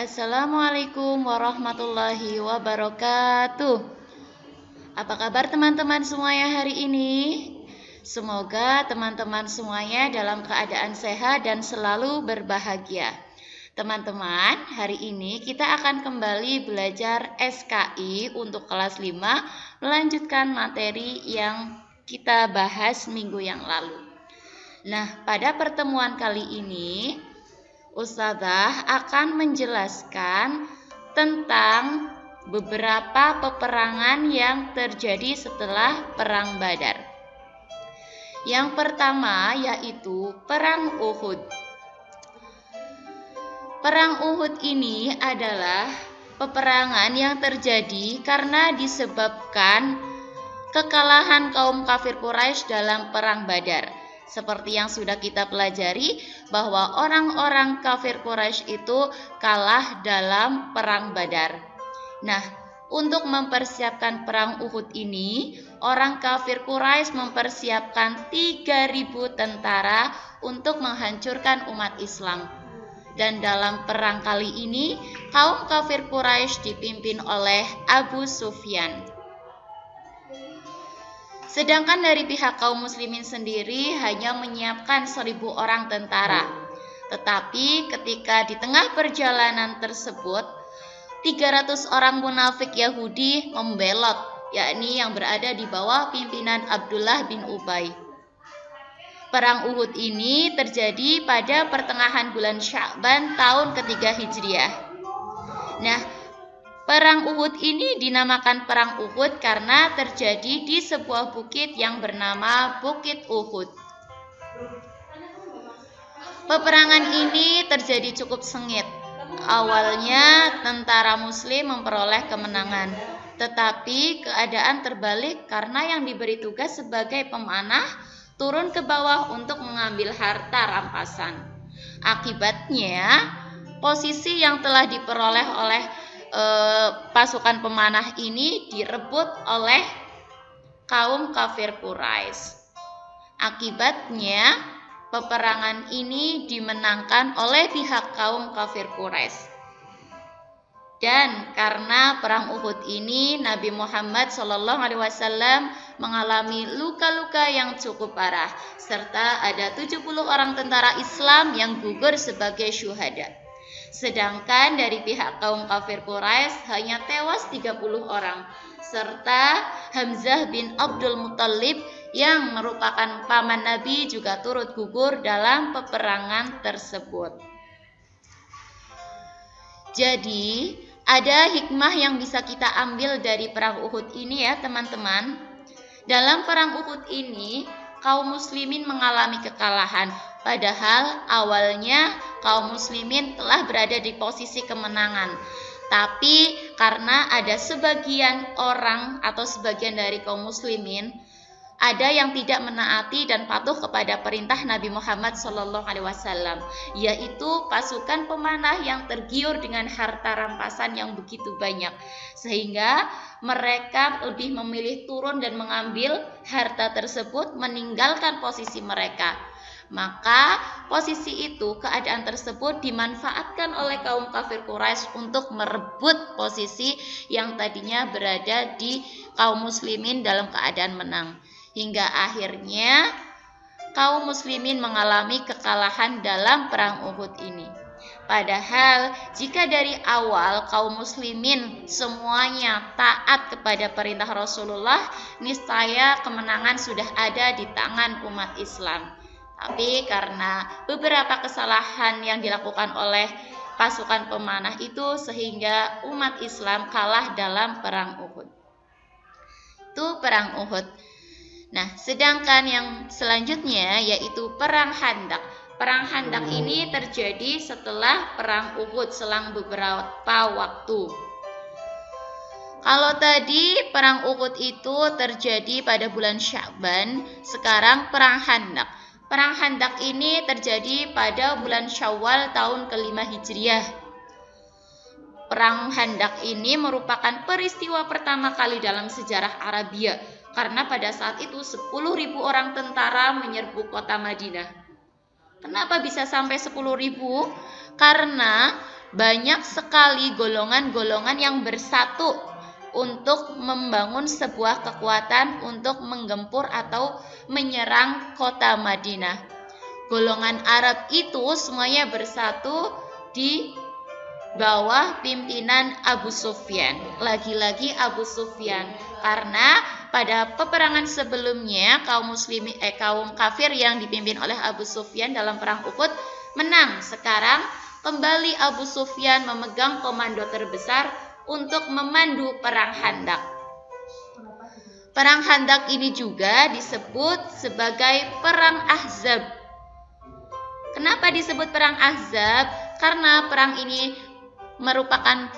Assalamualaikum warahmatullahi wabarakatuh. Apa kabar teman-teman semuanya hari ini? Semoga teman-teman semuanya dalam keadaan sehat dan selalu berbahagia. Teman-teman, hari ini kita akan kembali belajar SKI untuk kelas 5, melanjutkan materi yang kita bahas minggu yang lalu. Nah, pada pertemuan kali ini Ustazah akan menjelaskan tentang beberapa peperangan yang terjadi setelah Perang Badar. Yang pertama yaitu Perang Uhud. Perang Uhud ini adalah peperangan yang terjadi karena disebabkan kekalahan kaum kafir Quraisy dalam Perang Badar. Seperti yang sudah kita pelajari bahwa orang-orang kafir Quraisy itu kalah dalam Perang Badar. Nah, untuk mempersiapkan Perang Uhud ini, orang kafir Quraisy mempersiapkan 3.000 tentara untuk menghancurkan umat Islam. Dan dalam perang kali ini, kaum kafir Quraisy dipimpin oleh Abu Sufyan. Sedangkan dari pihak kaum muslimin sendiri hanya menyiapkan 1.000 orang tentara. Tetapi ketika di tengah perjalanan tersebut, 300 orang munafik Yahudi membelot, yakni yang berada di bawah pimpinan Abdullah bin Ubay. Perang Uhud ini terjadi pada pertengahan bulan Sya'ban tahun ketiga Hijriah. Nah, Perang Uhud ini dinamakan Perang Uhud karena terjadi di sebuah bukit yang bernama Bukit Uhud. Peperangan ini terjadi cukup sengit. Awalnya tentara muslim memperoleh kemenangan, tetapi keadaan terbalik karena yang diberi tugas sebagai pemanah turun ke bawah untuk mengambil harta rampasan. Akibatnya, posisi yang telah diperoleh oleh pasukan pemanah ini direbut oleh kaum kafir Quraisy. Akibatnya, peperangan ini dimenangkan oleh pihak kaum kafir Quraisy. Dan karena perang Uhud ini Nabi Muhammad SAW mengalami luka-luka yang cukup parah, serta ada 70 orang tentara Islam yang gugur sebagai syuhada. Sedangkan dari pihak kaum kafir Quraisy hanya tewas 30 orang, serta Hamzah bin Abdul Muthalib yang merupakan paman Nabi juga turut gugur dalam peperangan tersebut. Jadi, ada hikmah yang bisa kita ambil dari perang Uhud ini ya teman-teman. Dalam perang Uhud ini, kaum muslimin mengalami kekalahan. Padahal awalnya kaum muslimin telah berada di posisi kemenangan. Tapi karena ada sebagian orang atau sebagian dari kaum muslimin ada yang tidak menaati dan patuh kepada perintah Nabi Muhammad SAW, yaitu pasukan pemanah yang tergiur dengan harta rampasan yang begitu banyak, sehingga mereka lebih memilih turun dan mengambil harta tersebut, meninggalkan posisi mereka. Maka posisi itu, keadaan tersebut dimanfaatkan oleh kaum kafir Quraisy untuk merebut posisi yang tadinya berada di kaum muslimin dalam keadaan menang. Hingga akhirnya kaum muslimin mengalami kekalahan dalam perang Uhud ini. Padahal jika dari awal kaum muslimin semuanya taat kepada perintah Rasulullah, niscaya kemenangan sudah ada di tangan umat Islam. Tapi karena beberapa kesalahan yang dilakukan oleh pasukan pemanah itu, sehingga umat Islam kalah dalam perang Uhud. Itu perang Uhud. Nah, sedangkan yang selanjutnya yaitu Perang Khandaq. Perang Khandaq ini terjadi setelah Perang Uhud selang beberapa waktu. Kalau tadi Perang Uhud itu terjadi pada bulan Sya'ban, sekarang Perang Khandaq. Perang Khandaq ini terjadi pada bulan Syawal tahun ke-5 Hijriah. Perang Khandaq ini merupakan peristiwa pertama kali dalam sejarah Arabia, karena pada saat itu 10.000 orang tentara menyerbu kota Madinah. Kenapa bisa sampai 10.000? Karena banyak sekali golongan-golongan yang bersatu untuk membangun sebuah kekuatan untuk menggempur atau menyerang kota Madinah. Golongan Arab itu semuanya bersatu di bawah pimpinan Abu Sufyan. Lagi-lagi Abu Sufyan, karena pada peperangan sebelumnya kaum kafir yang dipimpin oleh Abu Sufyan dalam perang Uhud menang. Sekarang kembali Abu Sufyan memegang komando terbesar untuk memandu perang Khandaq. Perang Khandaq ini juga disebut sebagai perang Ahzab. Kenapa disebut perang Ahzab? Karena perang ini merupakan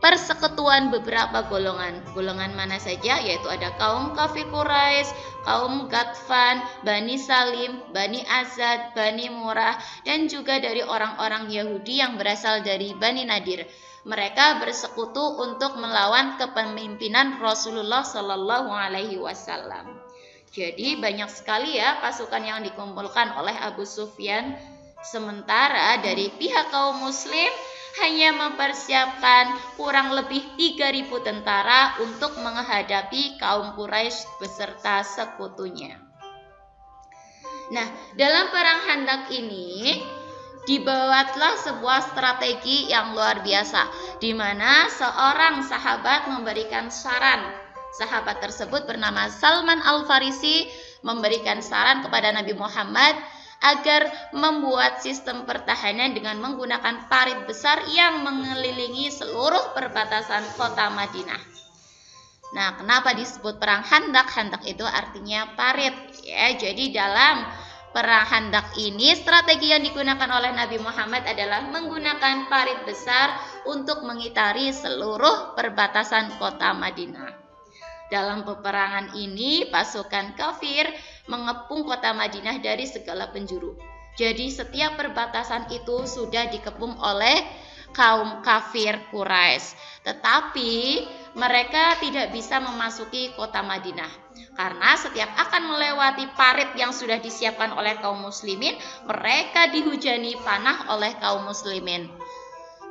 persekutuan beberapa golongan. Golongan mana saja? Yaitu ada kaum kafir Quraisy, kaum Ghatfan, Bani Salim, Bani Asad, Bani Murrah, dan juga dari orang-orang Yahudi yang berasal dari Bani Nadir. Mereka bersekutu untuk melawan kepemimpinan Rasulullah Shallallahu Alaihi Wasallam. Jadi banyak sekali ya pasukan yang dikumpulkan oleh Abu Sufyan. Sementara dari pihak kaum muslim hanya mempersiapkan kurang lebih 3.000 tentara untuk menghadapi kaum Quraisy beserta sekutunya. Nah, dalam perang Khandaq ini dibuatlah sebuah strategi yang luar biasa, di mana seorang sahabat memberikan saran. Sahabat tersebut bernama Salman Al-Farisi memberikan saran kepada Nabi Muhammad agar membuat sistem pertahanan dengan menggunakan parit besar yang mengelilingi seluruh perbatasan kota Madinah. Nah, kenapa disebut perang Khandaq? Khandaq itu artinya parit ya. Jadi dalam perang Khandaq ini strategi yang digunakan oleh Nabi Muhammad adalah menggunakan parit besar untuk mengitari seluruh perbatasan kota Madinah. Dalam peperangan ini, pasukan kafir mengepung kota Madinah dari segala penjuru. Jadi setiap perbatasan itu sudah dikepung oleh kaum kafir Quraisy. Tetapi mereka tidak bisa memasuki kota Madinah. Karena setiap akan melewati parit yang sudah disiapkan oleh kaum muslimin, mereka dihujani panah oleh kaum muslimin.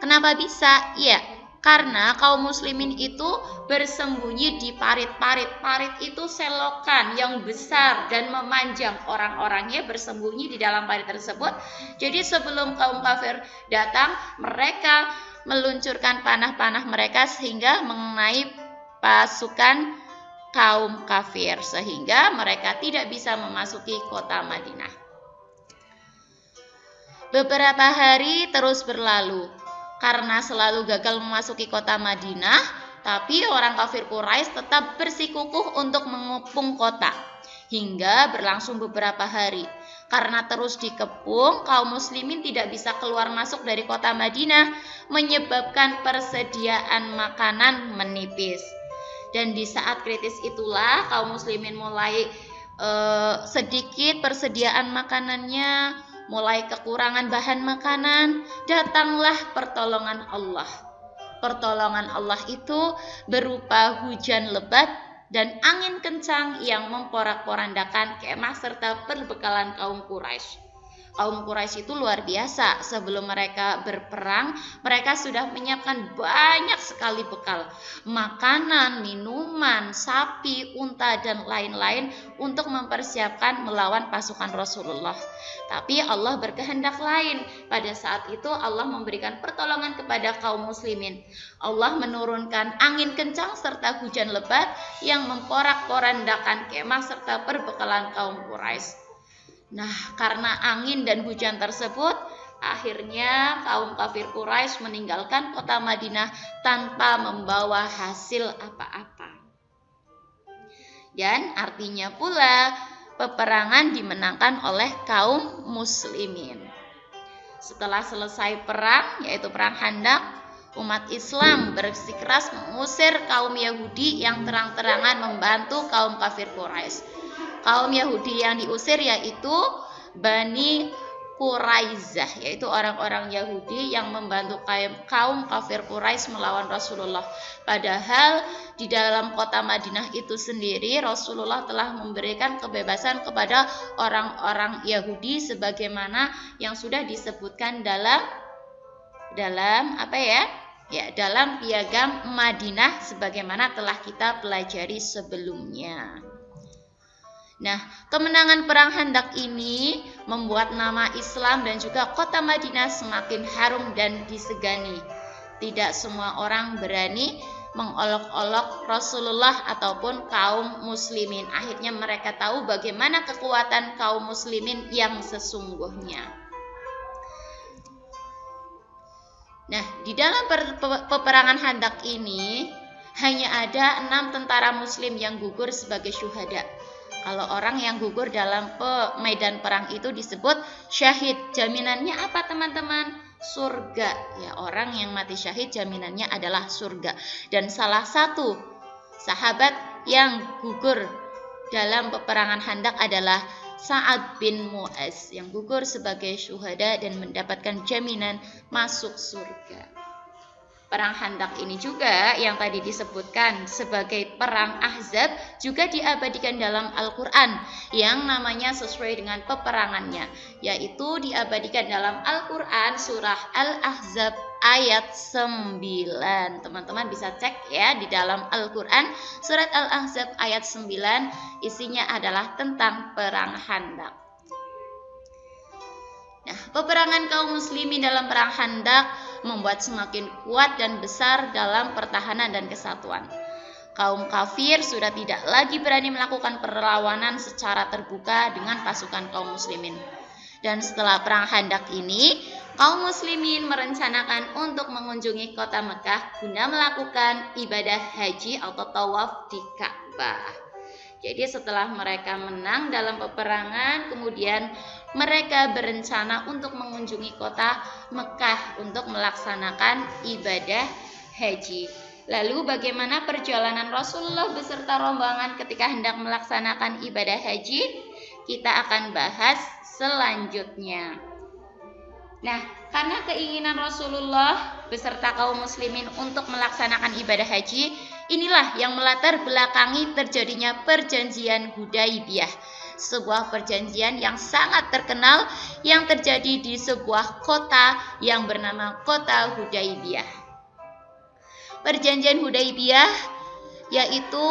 Kenapa bisa? Ya, karena kaum muslimin itu bersembunyi di parit-parit. Parit itu selokan yang besar dan memanjang. Orang-orangnya bersembunyi di dalam parit tersebut. Jadi sebelum kaum kafir datang, mereka meluncurkan panah-panah mereka sehingga mengenai pasukan kaum kafir, sehingga mereka tidak bisa memasuki kota Madinah. Beberapa hari terus berlalu. Karena selalu gagal memasuki kota Madinah, tapi orang kafir Quraisy tetap bersikukuh untuk mengepung kota. Hingga berlangsung beberapa hari. Karena terus dikepung, kaum muslimin tidak bisa keluar masuk dari kota Madinah, menyebabkan persediaan makanan menipis. Dan di saat kritis itulah kaum muslimin mulai sedikit persediaan makanannya, mulai kekurangan bahan makanan. Datanglah pertolongan Allah. Pertolongan Allah itu berupa hujan lebat dan angin kencang yang memporak-porandakan kemah serta perbekalan kaum Quraisy. Kaum Quraisy itu luar biasa. Sebelum mereka berperang, mereka sudah menyiapkan banyak sekali bekal, makanan, minuman, sapi, unta, dan lain-lain untuk mempersiapkan melawan pasukan Rasulullah. Tapi Allah berkehendak lain. Pada saat itu Allah memberikan pertolongan kepada kaum muslimin. Allah menurunkan angin kencang serta hujan lebat yang memporak-porandakan kemah serta perbekalan kaum Quraisy. Nah, karena angin dan hujan tersebut, akhirnya kaum kafir Quraisy meninggalkan kota Madinah tanpa membawa hasil apa-apa. Dan artinya pula peperangan dimenangkan oleh kaum muslimin. Setelah selesai perang, yaitu perang Khandaq, umat Islam bersikeras mengusir kaum Yahudi yang terang-terangan membantu kaum kafir Quraisy. Kaum Yahudi yang diusir yaitu Bani Quraizah, yaitu orang-orang Yahudi yang membantu kaum kafir Quraisy melawan Rasulullah. Padahal di dalam kota Madinah itu sendiri Rasulullah telah memberikan kebebasan kepada orang-orang Yahudi sebagaimana yang sudah disebutkan dalam apa ya? Ya, dalam piagam Madinah sebagaimana telah kita pelajari sebelumnya. Nah, kemenangan Perang Khandaq ini membuat nama Islam dan juga kota Madinah semakin harum dan disegani. Tidak semua orang berani mengolok-olok Rasulullah ataupun kaum muslimin. Akhirnya mereka tahu bagaimana kekuatan kaum muslimin yang sesungguhnya. Nah, di dalam peperangan Khandaq ini hanya ada 6 tentara muslim yang gugur sebagai syuhada. Kalau orang yang gugur dalam medan perang itu disebut syahid. Jaminannya apa teman-teman? Surga. Ya, orang yang mati syahid jaminannya adalah surga. Dan salah satu sahabat yang gugur dalam peperangan Khandaq adalah Sa'ad bin Mu'az yang gugur sebagai syuhada dan mendapatkan jaminan masuk surga. Perang Khandaq ini juga yang tadi disebutkan sebagai Perang Ahzab juga diabadikan dalam Al-Quran yang namanya sesuai dengan peperangannya, yaitu diabadikan dalam Al-Quran surah Al-Ahzab ayat 9. Teman-teman bisa cek ya di dalam Al-Quran surat Al-Ahzab ayat 9, isinya adalah tentang Perang Khandaq. Nah, peperangan kaum muslimin dalam Perang Khandaq membuat semakin kuat dan besar dalam pertahanan dan kesatuan. Kaum kafir sudah tidak lagi berani melakukan perlawanan secara terbuka dengan pasukan kaum muslimin. Dan setelah Perang Khandaq ini, kaum muslimin merencanakan untuk mengunjungi kota Mekah guna melakukan ibadah haji atau tawaf di Ka'bah. Jadi setelah mereka menang dalam peperangan, kemudian mereka berencana untuk mengunjungi kota Mekah untuk melaksanakan ibadah haji. Lalu bagaimana perjalanan Rasulullah beserta rombongan ketika hendak melaksanakan ibadah haji? Kita akan bahas selanjutnya. Nah, karena keinginan Rasulullah beserta kaum muslimin untuk melaksanakan ibadah haji, inilah yang melatar belakangi terjadinya perjanjian Hudaibiyah, sebuah perjanjian yang sangat terkenal yang terjadi di sebuah kota yang bernama Kota Hudaibiyah. Perjanjian Hudaibiyah yaitu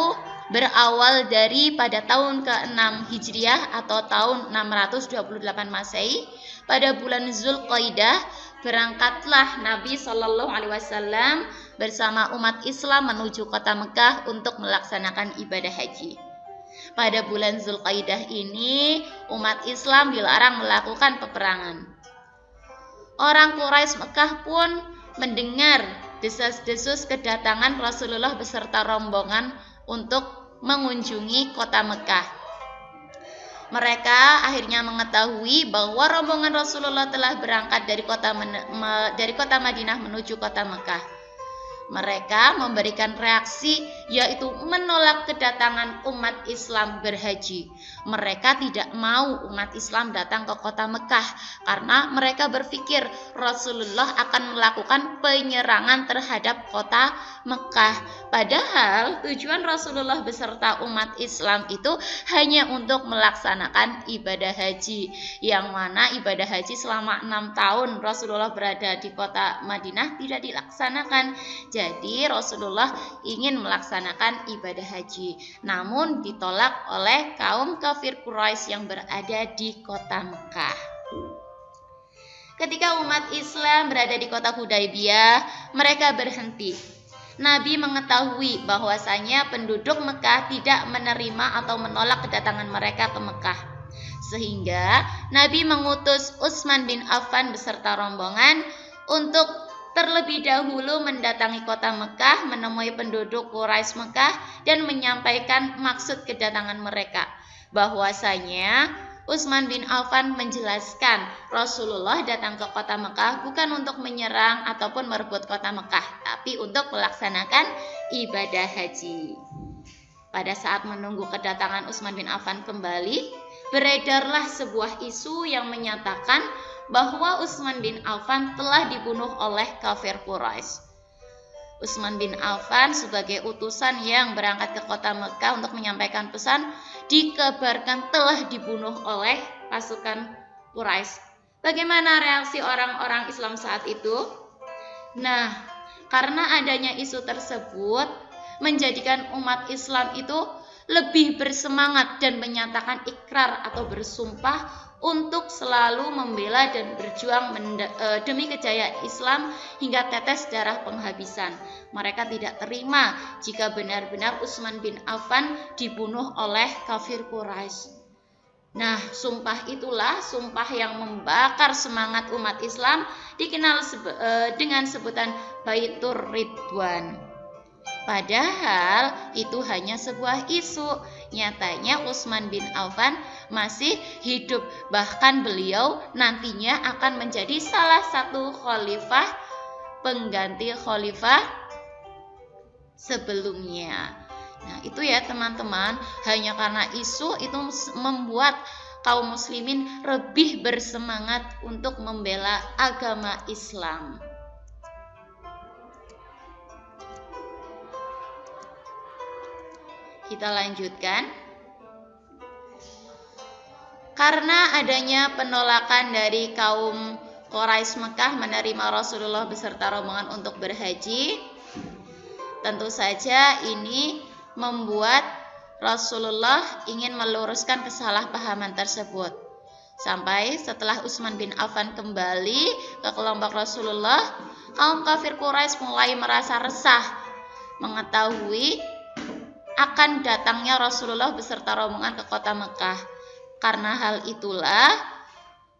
berawal dari pada tahun ke-6 Hijriah atau tahun 628 Masehi. Pada bulan Zulqaidah berangkatlah Nabi Shallallahu Alaihi Wasallam bersama umat Islam menuju kota Mekah untuk melaksanakan ibadah haji. Pada bulan Zulqaidah ini umat Islam dilarang melakukan peperangan. Orang Quraisy Mekah pun mendengar desas-desus kedatangan Rasulullah beserta rombongan untuk mengunjungi kota Mekah. Mereka akhirnya mengetahui bahwa rombongan Rasulullah telah berangkat dari kota Madinah menuju kota Mekah. Mereka memberikan reaksi yaitu menolak kedatangan umat Islam berhaji. Mereka tidak mau umat Islam datang ke kota Mekah karena mereka berpikir Rasulullah akan melakukan penyerangan terhadap kota Mekah. Padahal tujuan Rasulullah beserta umat Islam itu hanya untuk melaksanakan ibadah haji, yang mana ibadah haji selama 6 tahun Rasulullah berada di kota Madinah tidak dilaksanakan. Jadi Rasulullah ingin melaksanakan ibadah haji, namun ditolak oleh kaum kafir Quraisy yang berada di kota Mekah. Ketika umat Islam berada di kota Hudaibiyah, mereka berhenti. Nabi mengetahui bahwasanya penduduk Mekah tidak menerima atau menolak kedatangan mereka ke Mekah. Sehingga Nabi mengutus Utsman bin Affan beserta rombongan untuk terlebih dahulu mendatangi kota Mekah, menemui penduduk Quraisy Mekah dan menyampaikan maksud kedatangan mereka. Bahwasanya Utsman bin Affan menjelaskan Rasulullah datang ke kota Mekah bukan untuk menyerang ataupun merebut kota Mekah, tapi untuk melaksanakan ibadah haji. Pada saat menunggu kedatangan Utsman bin Affan kembali, beredarlah sebuah isu yang menyatakan bahwa Utsman bin Affan telah dibunuh oleh kafir Quraisy. Utsman bin Affan sebagai utusan yang berangkat ke kota Mekah untuk menyampaikan pesan, dikabarkan telah dibunuh oleh pasukan Quraisy. Bagaimana reaksi orang-orang Islam saat itu? Nah, karena adanya isu tersebut menjadikan umat Islam itu lebih bersemangat dan menyatakan ikrar atau bersumpah untuk selalu membela dan berjuang demi kejayaan Islam hingga tetes darah penghabisan. Mereka tidak terima jika benar-benar Utsman bin Affan dibunuh oleh kafir Quraisy. Nah, sumpah itulah sumpah yang membakar semangat umat Islam, dikenal dengan sebutan Baitur Ridwan. Padahal itu hanya sebuah isu. Nyatanya Utsman bin Affan masih hidup, bahkan beliau nantinya akan menjadi salah satu khalifah pengganti khalifah sebelumnya. Nah, itu ya teman-teman, hanya karena isu itu membuat kaum muslimin lebih bersemangat untuk membela agama Islam. Kita lanjutkan. Karena adanya penolakan dari kaum Quraisy Mekah menerima Rasulullah beserta rombongan untuk berhaji, tentu saja ini membuat Rasulullah ingin meluruskan kesalahpahaman tersebut. Sampai setelah Utsman bin Affan kembali ke kelompok Rasulullah, kaum kafir Quraisy mulai merasa resah mengetahui akan datangnya Rasulullah beserta rombongan ke kota Mekah. Karena hal itulah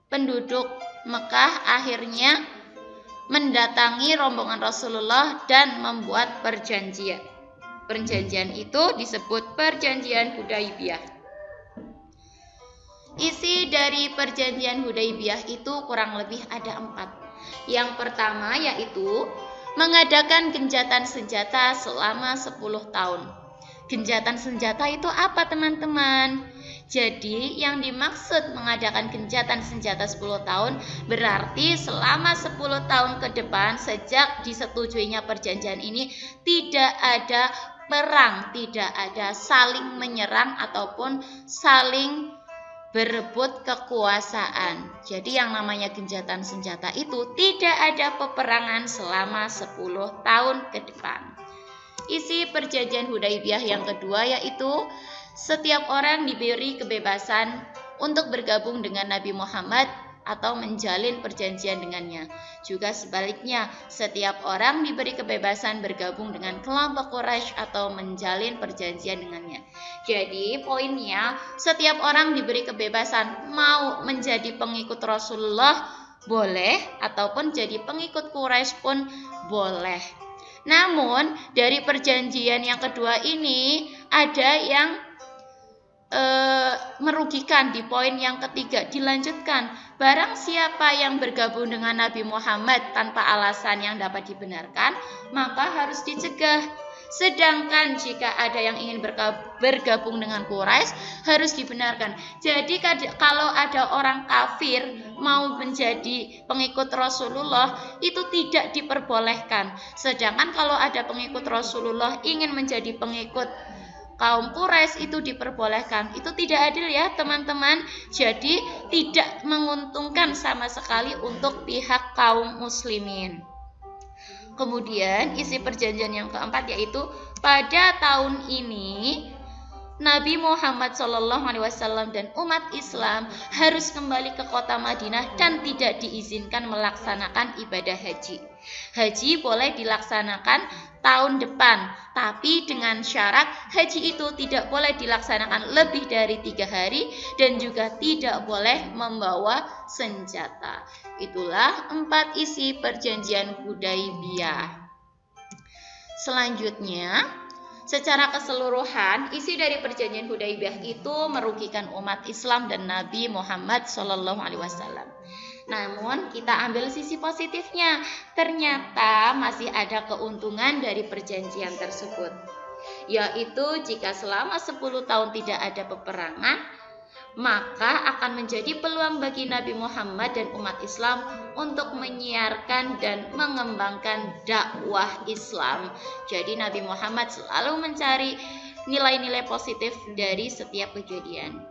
penduduk Mekah akhirnya mendatangi rombongan Rasulullah dan membuat perjanjian. Perjanjian itu disebut Perjanjian Hudaibiyah. Isi dari Perjanjian Hudaibiyah itu kurang lebih ada 4. Yang pertama yaitu mengadakan gencatan senjata selama 10 tahun. Gencatan senjata itu apa teman-teman? Jadi yang dimaksud mengadakan gencatan senjata 10 tahun berarti selama 10 tahun ke depan sejak disetujuinya perjanjian ini tidak ada perang, tidak ada saling menyerang ataupun saling berebut kekuasaan. Jadi yang namanya gencatan senjata itu tidak ada peperangan selama 10 tahun ke depan. Isi Perjanjian Hudaibiyah yang kedua yaitu setiap orang diberi kebebasan untuk bergabung dengan Nabi Muhammad atau menjalin perjanjian dengannya. Juga sebaliknya, setiap orang diberi kebebasan bergabung dengan kelompok Quraisy atau menjalin perjanjian dengannya. Jadi poinnya, setiap orang diberi kebebasan mau menjadi pengikut Rasulullah boleh ataupun jadi pengikut Quraisy pun boleh. Namun dari perjanjian yang kedua ini ada yang merugikan. Di poin yang ketiga dilanjutkan, barang siapa yang bergabung dengan Nabi Muhammad tanpa alasan yang dapat dibenarkan maka harus dicegah. Sedangkan jika ada yang ingin bergabung dengan Quraisy harus dibenarkan. Jadi kalau ada orang kafir mau menjadi pengikut Rasulullah itu tidak diperbolehkan. Sedangkan kalau ada pengikut Rasulullah ingin menjadi pengikut kaum Quraisy itu diperbolehkan. Itu tidak adil ya teman-teman. Jadi tidak menguntungkan sama sekali untuk pihak kaum muslimin. Kemudian isi perjanjian yang keempat yaitu pada tahun ini Nabi Muhammad SAW dan umat Islam harus kembali ke kota Madinah dan tidak diizinkan melaksanakan ibadah haji. Haji boleh dilaksanakan tahun depan, tapi dengan syarat haji itu tidak boleh dilaksanakan lebih dari 3 hari dan juga tidak boleh membawa senjata. Itulah 4 isi perjanjian Hudaibiyah. Selanjutnya, secara keseluruhan isi dari perjanjian Hudaibiyah itu merugikan umat Islam dan Nabi Muhammad SAW. Namun kita ambil sisi positifnya, ternyata masih ada keuntungan dari perjanjian tersebut, yaitu jika selama 10 tahun tidak ada peperangan, maka akan menjadi peluang bagi Nabi Muhammad dan umat Islam untuk menyiarkan dan mengembangkan dakwah Islam. Jadi Nabi Muhammad selalu mencari nilai-nilai positif dari setiap kejadian.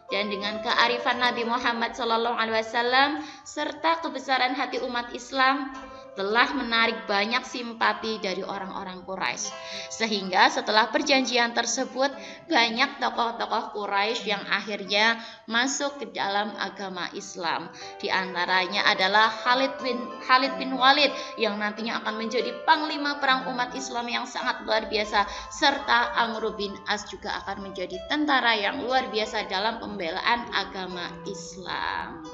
Dan dengan kearifan Nabi Muhammad SAW serta kebesaran hati umat Islam telah menarik banyak simpati dari orang-orang Quraisy. Sehingga setelah perjanjian tersebut, banyak tokoh-tokoh Quraisy yang akhirnya masuk ke dalam agama Islam. Di antaranya adalah Khalid bin Walid yang nantinya akan menjadi panglima perang umat Islam yang sangat luar biasa, serta Amr bin As juga akan menjadi tentara yang luar biasa dalam pembelaan agama Islam.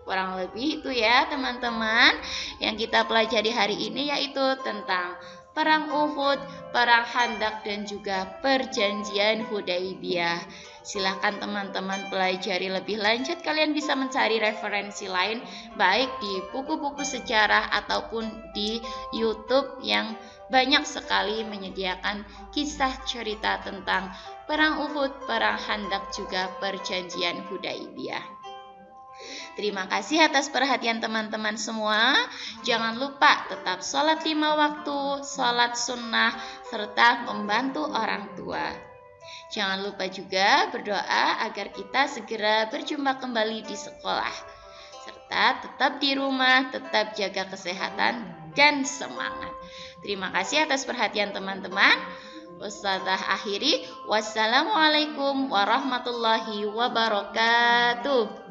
Kurang lebih itu ya teman-teman yang kita pelajari hari ini, yaitu tentang Perang Uhud, Perang Khandaq, dan juga Perjanjian Hudaibiyah. Silahkan teman-teman pelajari lebih lanjut. Kalian bisa mencari referensi lain baik di buku-buku sejarah ataupun di YouTube yang banyak sekali menyediakan kisah cerita tentang Perang Uhud, Perang Khandaq, juga Perjanjian Hudaibiyah. Terima kasih atas perhatian teman-teman semua. Jangan lupa tetap sholat 5 waktu, sholat sunnah, serta membantu orang tua. Jangan lupa juga berdoa agar kita segera berjumpa kembali di sekolah. Serta tetap di rumah, tetap jaga kesehatan dan semangat. Terima kasih atas perhatian teman-teman. Ustazah akhiri, wassalamualaikum warahmatullahi wabarakatuh.